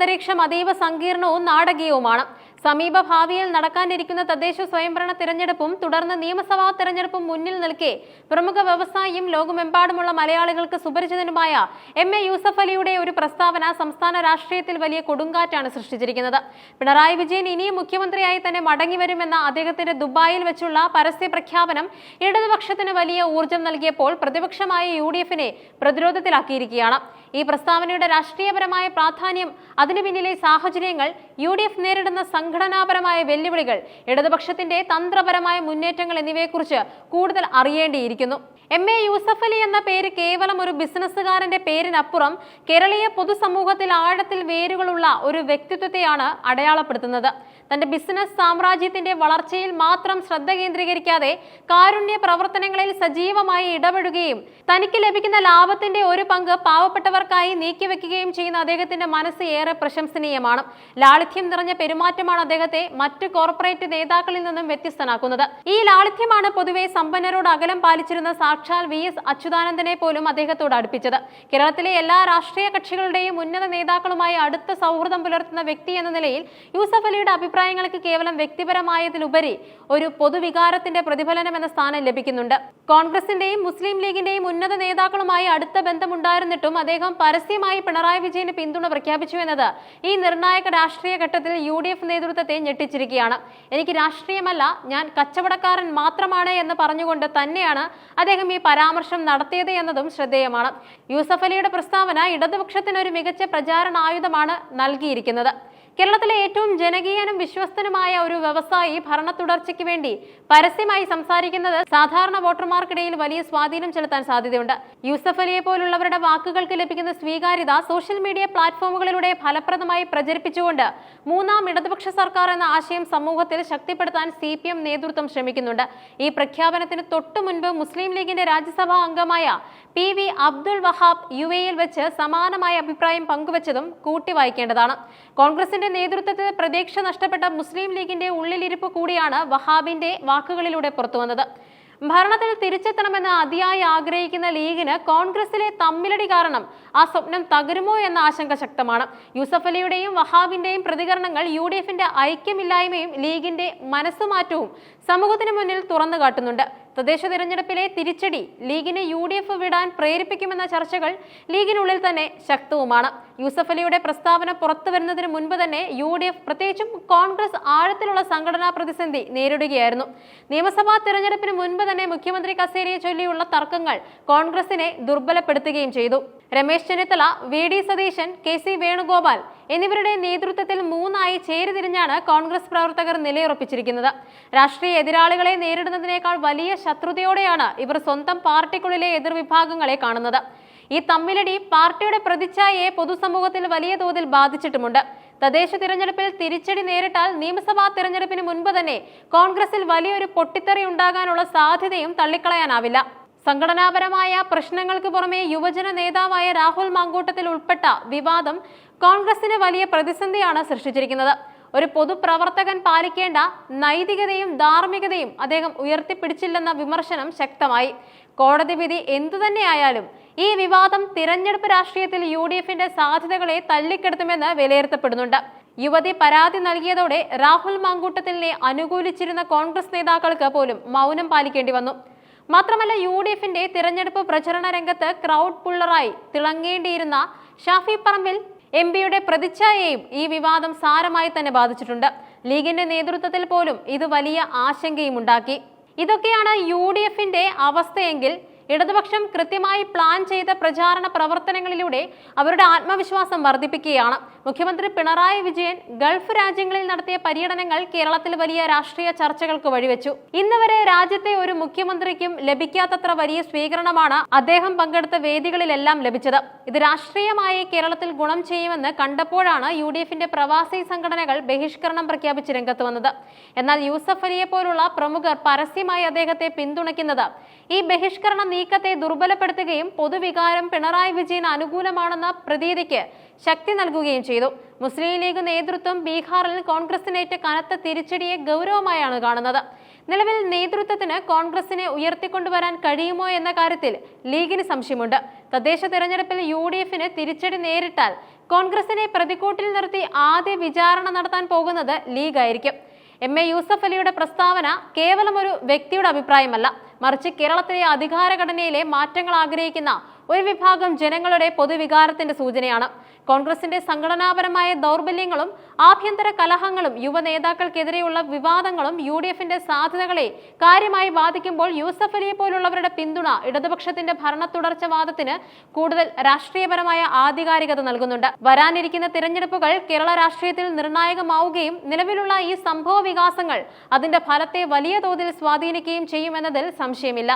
അന്തരീക്ഷം അതീവ സങ്കീർണവും നാടകീയവുമാണ്. സമീപ ഭാവിയിൽ നടക്കാനിരിക്കുന്ന തദ്ദേശ സ്വയംഭരണ തിരഞ്ഞെടുപ്പും തുടർന്ന് നിയമസഭാ തിരഞ്ഞെടുപ്പും മുന്നിൽ നിൽക്കെ പ്രമുഖ വ്യവസായിയും ലോകമെമ്പാടുമുള്ള മലയാളികൾക്ക് സുപരിചിതനുമായ എം.എ. യൂസഫ് അലിയുടെ ഒരു പ്രസ്താവന സംസ്ഥാന രാഷ്ട്രീയത്തിൽ വലിയ കൊടുങ്കാറ്റാണ് സൃഷ്ടിച്ചിരിക്കുന്നത്. പിണറായി വിജയൻ ഇനിയും മുഖ്യമന്ത്രിയായി തന്നെ മടങ്ങിവരുമെന്ന അദ്ദേഹത്തിന്റെ ദുബായിൽ വെച്ചുള്ള പരസ്യ പ്രഖ്യാപനം ഇടതുപക്ഷത്തിന് വലിയ ഊർജ്ജം നൽകിയപ്പോൾ പ്രതിപക്ഷമായ യു.ഡി.എഫിനെ പ്രതിരോധത്തിലാക്കിയിരിക്കുകയാണ്. ഈ പ്രസ്താവനയുടെ രാഷ്ട്രീയപരമായ പ്രാധാന്യം, അതിനു പിന്നിലെ സാഹചര്യങ്ങൾ, യു.ഡി.എഫ് നേരിടുന്ന സംഘടനാപരമായ വെല്ലുവിളികൾ, ഇടതുപക്ഷത്തിന്റെ തന്ത്രപരമായ മുന്നേറ്റങ്ങൾ എന്നിവയെക്കുറിച്ച് കൂടുതൽ അറിയേണ്ടിയിരിക്കുന്നു. എം.എ. യൂസഫ് അലി എന്ന പേര് കേവലം ഒരു ബിസിനസ്സുകാരന്റെ പേരിനപ്പുറം കേരളീയ പൊതുസമൂഹത്തിൽ ആഴത്തിൽ വേരുകളുള്ള ഒരു വ്യക്തിത്വത്തെയാണ് അടയാളപ്പെടുത്തുന്നത്. തന്റെ ബിസിനസ് സാമ്രാജ്യത്തിന്റെ വളർച്ചയിൽ മാത്രം ശ്രദ്ധ കേന്ദ്രീകരിക്കാതെ കാരുണ്യ പ്രവർത്തനങ്ങളിൽ സജീവമായി ഇടപെടുകയും തനിക്ക് ലഭിക്കുന്ന ലാഭത്തിന്റെ ഒരു പങ്ക് പാവപ്പെട്ടവർക്കായി നീക്കിവെക്കുകയും ചെയ്യുന്ന അദ്ദേഹത്തിന്റെ മനസ്സ് ഏറെ പ്രശംസനീയമാണ്. ലാളിത്യം നിറഞ്ഞ പെരുമാറ്റമാണ് അദ്ദേഹത്തെ മറ്റു കോർപ്പറേറ്റ് നേതാക്കളിൽ നിന്നും വ്യത്യസ്തനാക്കുന്നത്. ഈ ലാളിത്യമാണ് പൊതുവെ സമ്പന്നരോട് അകലം പാലിച്ചിരുന്ന സാക്ഷാൽ വി.എസ്. അച്യുതാനന്ദനെ പോലും അദ്ദേഹത്തോട് അടുപ്പിച്ചത്. കേരളത്തിലെ എല്ലാ രാഷ്ട്രീയ കക്ഷികളുടെയും ഉന്നത നേതാക്കളുമായി അടുത്ത സൗഹൃദം പുലർത്തുന്ന വ്യക്തി എന്ന നിലയിൽ യൂസഫ് അലിയുടെ അഭിപ്രായങ്ങൾക്ക് കേവലം വ്യക്തിപരമായതിലുപരി ഒരു പൊതുവികാരത്തിന്റെ പ്രതിഫലനം എന്ന സ്ഥാനം ലഭിക്കുന്നുണ്ട്. കോൺഗ്രസിന്റെയും മുസ്ലിം ലീഗിന്റെയും ഉന്നത നേതാക്കളുമായി അടുത്ത ബന്ധമുണ്ടായിരുന്നിട്ടും അദ്ദേഹം പരസ്യമായി പിണറായി വിജയന് പിന്തുണ പ്രഖ്യാപിച്ചു എന്നത് ഈ നിർണായക രാഷ്ട്രീയ ഘട്ടത്തിൽ യു.ഡി.എഫ് നേതൃത്വത്തെ ഞെട്ടിച്ചിരിക്കുകയാണ്. എനിക്ക് രാഷ്ട്രീയമല്ല, ഞാൻ കച്ചവടക്കാരൻ മാത്രമാണ് എന്ന് പറഞ്ഞുകൊണ്ട് തന്നെയാണ് അദ്ദേഹം ഈ പരാമർശം നടത്തിയത് എന്നതും ശ്രദ്ധേയമാണ്. യൂസഫ് അലിയുടെ പ്രസ്താവന ഇടതുപക്ഷത്തിന് ഒരു മികച്ച പ്രചാരണായുധമാണ് നൽകിയിരിക്കുന്നത്. കേരളത്തിലെ ഏറ്റവും ജനകീയനും വിശ്വസ്തനുമായ ഒരു വ്യവസായി ഭരണ തുടർച്ചയ്ക്ക് വേണ്ടി പരസ്യമായി സംസാരിക്കുന്നത് സാധാരണ വോട്ടർമാർക്കിടയിൽ വലിയ സ്വാധീനം ചെലുത്താൻ സാധ്യതയുണ്ട്. യൂസഫ് അലിയെ പോലുള്ളവരുടെ വാക്കുകൾക്ക് ലഭിക്കുന്ന സ്വീകാര്യത സോഷ്യൽ മീഡിയ പ്ലാറ്റ്ഫോമുകളിലൂടെ ഫലപ്രദമായി പ്രചരിപ്പിച്ചുകൊണ്ട് മൂന്നാം ഇടതുപക്ഷ സർക്കാർ എന്ന ആശയം സമൂഹത്തിൽ ശക്തിപ്പെടുത്താൻ CPM നേതൃത്വം ശ്രമിക്കുന്നുണ്ട്. ഈ പ്രഖ്യാപനത്തിന് തൊട്ടു മുൻപ് മുസ്ലിം ലീഗിന്റെ രാജ്യസഭാ അംഗമായ PV അബ്ദുൾ വഹാബ് UAE-യിൽ വെച്ച് സമാനമായ അഭിപ്രായം പങ്കുവച്ചതും കൂട്ടി വായിക്കേണ്ടതാണ്. കോൺഗ്രസിന്റെ നേതൃത്വത്തിൽ പ്രതീക്ഷ നഷ്ടപ്പെട്ട മുസ്ലിം ലീഗിന്റെ ഉള്ളിലിരിപ്പ് കൂടിയാണ് വഹാബിന്റെ വാക്കുകളിലൂടെ പുറത്തുവന്നത്. ഭരണത്തിൽ തിരിച്ചെത്തണമെന്ന് അതിയായി ആഗ്രഹിക്കുന്ന ലീഗിന് കോൺഗ്രസിലെ തമ്മിലടി കാരണം ആ സ്വപ്നം തകരുമോ എന്ന ആശങ്ക ശക്തമാണ്. യൂസഫ് അലിയുടെയും വഹാബിന്റെയും പ്രതികരണങ്ങൾ യു.ഡി.എഫിന്റെ ഐക്യമില്ലായ്മയും ലീഗിന്റെ മനസ്സുമാറ്റവും സമൂഹത്തിന് മുന്നിൽ തുറന്നു കാട്ടുന്നുണ്ട്. തദ്ദേശ തിരഞ്ഞെടുപ്പിലെ തിരിച്ചടി ലീഗിനെ യു.ഡി.എഫ് വിടാൻ പ്രേരിപ്പിക്കുമെന്ന ചർച്ചകൾ ലീഗിനുള്ളിൽ തന്നെ ശക്തവുമാണ്. യൂസഫ് അലിയുടെ പ്രസ്താവന പുറത്തു വരുന്നതിന് മുൻപ് തന്നെ യു.ഡി.എഫ്, പ്രത്യേകിച്ചും കോൺഗ്രസ് ആഴത്തിലുള്ള സംഘടനാ പ്രതിസന്ധി നേരിടുകയായിരുന്നു. നിയമസഭാ തിരഞ്ഞെടുപ്പിന് മുൻപ് തന്നെ മുഖ്യമന്ത്രി കസേരയെ ചൊല്ലിയുള്ള തർക്കങ്ങൾ കോൺഗ്രസിനെ ദുർബലപ്പെടുത്തുകയും ചെയ്തു. രമേശ് ചെന്നിത്തല, V.D. സതീശൻ, K.C. വേണുഗോപാൽ എന്നിവരുടെ നേതൃത്വത്തിൽ മൂന്നായി ചേരിതിരിഞ്ഞാണ് കോൺഗ്രസ് പ്രവർത്തകർ നിലയുറപ്പിച്ചിരിക്കുന്നത്. രാഷ്ട്രീയ എതിരാളികളെ നേരിടുന്നതിനേക്കാൾ വലിയ ശത്രുതയോടെയാണ് ഇവർ സ്വന്തം പാർട്ടിക്കുള്ളിലെ എതിർവിഭാഗങ്ങളെ കാണുന്നത്. ഈ തമ്മിലടി പാർട്ടിയുടെ പ്രതിച്ഛായയെ പൊതുസമൂഹത്തിൽ വലിയ തോതിൽ ബാധിച്ചിട്ടുമുണ്ട്. തദ്ദേശ തിരഞ്ഞെടുപ്പിൽ തിരിച്ചടി നേരിട്ടാൽ നിയമസഭാ തിരഞ്ഞെടുപ്പിന് മുൻപ് തന്നെ കോൺഗ്രസിൽ വലിയൊരു പൊട്ടിത്തെറി ഉണ്ടാകാനുള്ള സാധ്യതയും തള്ളിക്കളയാനാവില്ല. സംഘടനാപരമായ പ്രശ്നങ്ങൾക്ക് പുറമെ യുവജന നേതാവായ രാഹുൽ മാങ്കൂട്ടത്തിൽ ഉൾപ്പെട്ട വിവാദം കോൺഗ്രസിന് വലിയ പ്രതിസന്ധിയാണ് സൃഷ്ടിച്ചിരിക്കുന്നത്. ഒരു പൊതുപ്രവർത്തകൻ പാലിക്കേണ്ട നൈതികതയും ധാർമ്മികതയും അദ്ദേഹം ഉയർത്തിപ്പിടിച്ചില്ലെന്ന വിമർശനം ശക്തമായി. കോടതി വിധി എന്തുതന്നെയായാലും ഈ വിവാദം തിരഞ്ഞെടുപ്പ് രാഷ്ട്രീയത്തിൽ യു.ഡി.എഫിന്റെ സാധ്യതകളെ തള്ളിക്കെടുത്തുമെന്ന് വിലയിരുത്തപ്പെടുന്നുണ്ട്. യുവതി പരാതി നൽകിയതോടെ രാഹുൽ മാങ്കൂട്ടത്തിലിനെ അനുകൂലിച്ചിരുന്ന കോൺഗ്രസ് നേതാക്കൾക്ക് പോലും മൗനം പാലിക്കേണ്ടി വന്നു. മാത്രമല്ല, യു.ഡി.എഫിന്റെ തിരഞ്ഞെടുപ്പ് പ്രചരണ രംഗത്ത് ക്രൗഡ് പുള്ളറായി തിളങ്ങേണ്ടിയിരുന്ന ഷാഫി പറമ്പിൽ MP-യുടെ പ്രതിച്ഛായയെയും ഈ വിവാദം സാരമായി തന്നെ ബാധിച്ചിട്ടുണ്ട്. ലീഗിന്റെ നേതൃത്വത്തിൽ പോലും ഇത് വലിയ ആശങ്കയും ഉണ്ടാക്കി. ഇതൊക്കെയാണ് യു.ഡി.എഫിന്റെ അവസ്ഥയെങ്കിൽ ഇടതുപക്ഷം കൃത്യമായി പ്ലാൻ ചെയ്ത പ്രചാരണ പ്രവർത്തനങ്ങളിലൂടെ അവരുടെ ആത്മവിശ്വാസം വർദ്ധിപ്പിക്കുകയാണ്. മുഖ്യമന്ത്രി പിണറായി വിജയൻ ഗൾഫ് രാജ്യങ്ങളിൽ നടത്തിയ പര്യടനങ്ങൾ കേരളത്തിൽ വലിയ രാഷ്ട്രീയ ചർച്ചകൾക്ക് വഴിവെച്ചു. ഇന്ന് വരെ രാജ്യത്തെ ഒരു മുഖ്യമന്ത്രിക്കും ലഭിക്കാത്തത്ര വലിയ സ്വീകരണമാണ് അദ്ദേഹം പങ്കെടുത്ത വേദികളിലെല്ലാം ലഭിച്ചത്. ഇത് രാഷ്ട്രീയമായി കേരളത്തിൽ ഗുണം ചെയ്യുമെന്ന് കണ്ടപ്പോഴാണ് യു.ഡി.എഫിന്റെ പ്രവാസി സംഘടനകൾ ബഹിഷ്കരണം പ്രഖ്യാപിച്ച് രംഗത്ത് വന്നത്. എന്നാൽ യൂസഫ് അലിയെ പോലുള്ള പ്രമുഖർ പരസ്യമായി അദ്ദേഹത്തെ പിന്തുണയ്ക്കുന്നത് ഈ ബഹിഷ്കരണ നീക്കത്തെ ദുർബലപ്പെടുത്തുകയും പൊതുവികാരം പിണറായി വിജയന് അനുകൂലമാണെന്ന പ്രതീതിക്ക് ശക്തി നൽകുകയും ചെയ്തു. മുസ്ലിം ലീഗ് നേതൃത്വം ബീഹാറിൽ കോൺഗ്രസിനേറ്റ കനത്ത തിരിച്ചടിയെ ഗൗരവമായാണ് കാണുന്നത്. നിലവിൽ നേതൃത്വത്തിന് കോൺഗ്രസിനെ ഉയർത്തിക്കൊണ്ടുവരാൻ കഴിയുമോ എന്ന കാര്യത്തിൽ ലീഗിന് സംശയമുണ്ട്. തദ്ദേശ തെരഞ്ഞെടുപ്പിൽ യു.ഡി.എഫിന് തിരിച്ചടി നേരിട്ടാൽ കോൺഗ്രസിനെ പ്രതിക്കൂട്ടിൽ നിർത്തി ആദ്യ വിചാരണ നടത്താൻ പോകുന്നത് ലീഗായിരിക്കും. MA യൂസഫ് അലിയുടെ പ്രസ്താവന കേവലം ഒരു വ്യക്തിയുടെ അഭിപ്രായമല്ല, മറിച്ച് കേരളത്തിലെ അധികാരഘടനയിലെ മാറ്റങ്ങൾ ആഗ്രഹിക്കുന്ന ഒരു വിഭാഗം ജനങ്ങളുടെ പൊതുവികാരത്തിന്റെ സൂചനയാണ്. കോൺഗ്രസിന്റെ സംഘടനാപരമായ ദൗർബല്യങ്ങളും ആഭ്യന്തര കലഹങ്ങളും യുവ നേതാക്കൾക്കെതിരെയുള്ള വിവാദങ്ങളും UDFന്റെ സാധ്യതകളെ കാര്യമായി ബാധിക്കുമ്പോൾ യൂസഫ് അലിയെ പോലുള്ളവരുടെ പിന്തുണ ഇടതുപക്ഷത്തിന്റെ ഭരണ തുടർച്ച വാദത്തിന് കൂടുതൽ രാഷ്ട്രീയപരമായ ആധികാരികത നൽകുന്നുണ്ട്. വരാനിരിക്കുന്ന തിരഞ്ഞെടുപ്പുകൾ കേരള രാഷ്ട്രീയത്തിൽ നിർണായകമാവുകയും നിലവിലുള്ള ഈ സംഭവ വികാസങ്ങൾ അതിന്റെ ഫലത്തെ വലിയ തോതിൽ സ്വാധീനിക്കുകയും ചെയ്യുമെന്നതിൽ സംശയമില്ല.